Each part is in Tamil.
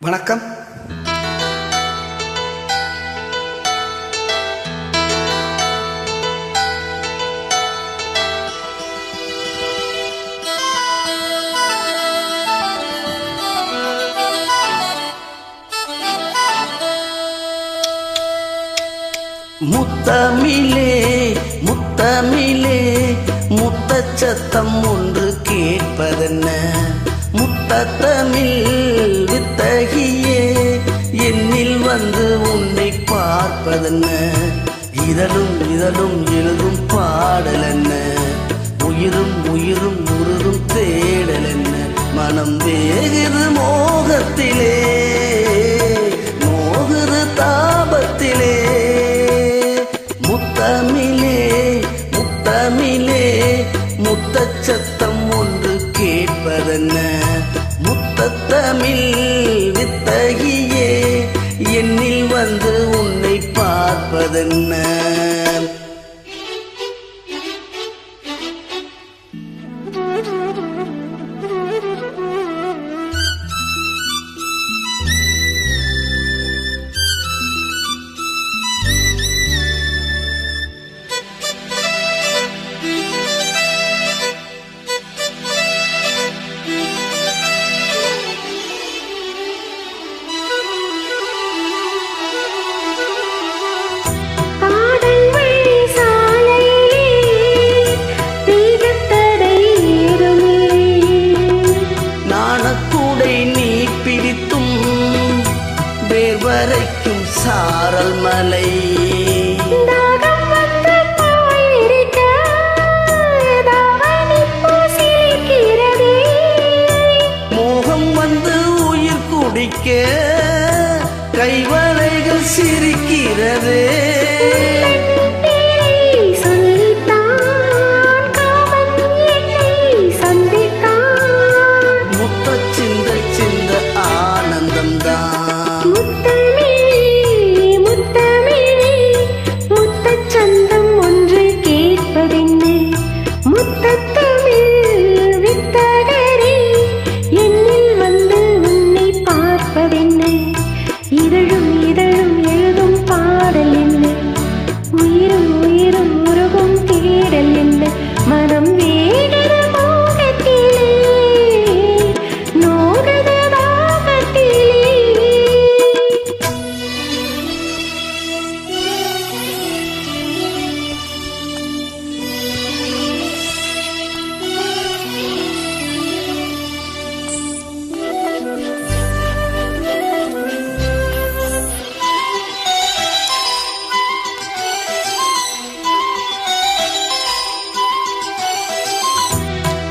வணக்கம். முத்தமிழே முத்தமிழே முத்தச்சத்தம் ஒன்று கேட்பதென்ன, முத்தமிழ் வித்தகியே என்னில் வந்து உன்னை பார்ப்பதென்ன, இதழும் இதழும் எழுதும் பாடல் என்ன, உயிரும் உயிரும் உருதும் தேடல் என்ன, மனம் வேகுது மோகத்திலே மோகுது தாபத்திலே. முத்தமிழே முத்தமிழே முத்தச்சத்தம் ஒன்று கேட்பதென்ன, முத்தமிழ் வித்தகியே என்னில் வந்து உன்னை பார்ப்பதென்ன. வரைக்கும் சாரல் மலை மோகம் வந்து உயிர் குடிக்க கைவளைகள் சிரிக்கிறதே. இதழும் இதழும் எழுதும் பாடல் என்ன, உயிரும் உயிரும் உருகும் தேடல் என்ன, மனம் வேகிற மோகத்திலே நோகத தாகத்திலே.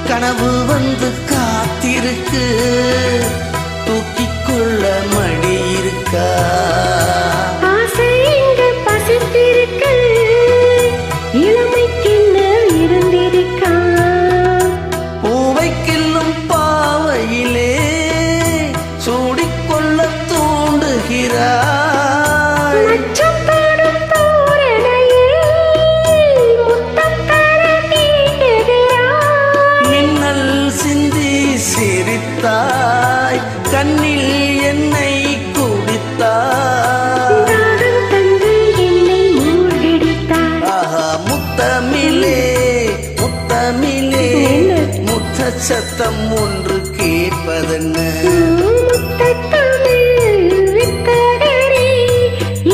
கனவு வந்து காத்திருக்கு, தூக்கிக் கொள்ள மடி இருக்கா, ஆசை இங்கு பசித்திருக்கு, இளமைக்கென்ன இருந்திருக்கா, பூவை கிள்ளும் பாவையிலே சூடிக்கொள்ள தூண்டுகிறார், சிரித்தாய் கண்ணில் என்னை குடித்தாய், என்னை மூழ்கடித்தாய். ஆஹா முத்தமிழே முத்தமிழே முத்தச்சத்தம் ஒன்று கேட்பதென்ன,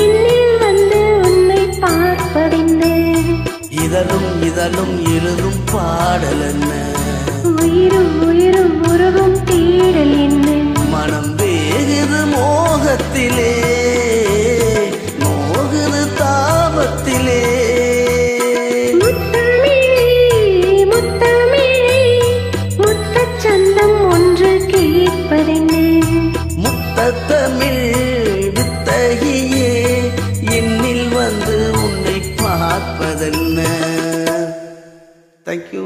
என்னில் வந்து உன்னை பார்ப்பதென்ன, இதழும் இதழும் எழுதும் பாடல் என்ன, உயிரும் உயிரும் உருகும் தேடல் என்ன, மனம் வேகுது மோகத்திலே மோகுது தாபத்திலே. முத்தமிழே முத்தமிழே முத்தச்சந்தம் ஒன்று கேட்பதென்ன, முத்தமிழ் வித்தகியே என்னில் வந்து உன்னை பார்ப்பதென்ன. தேங்க்யூ.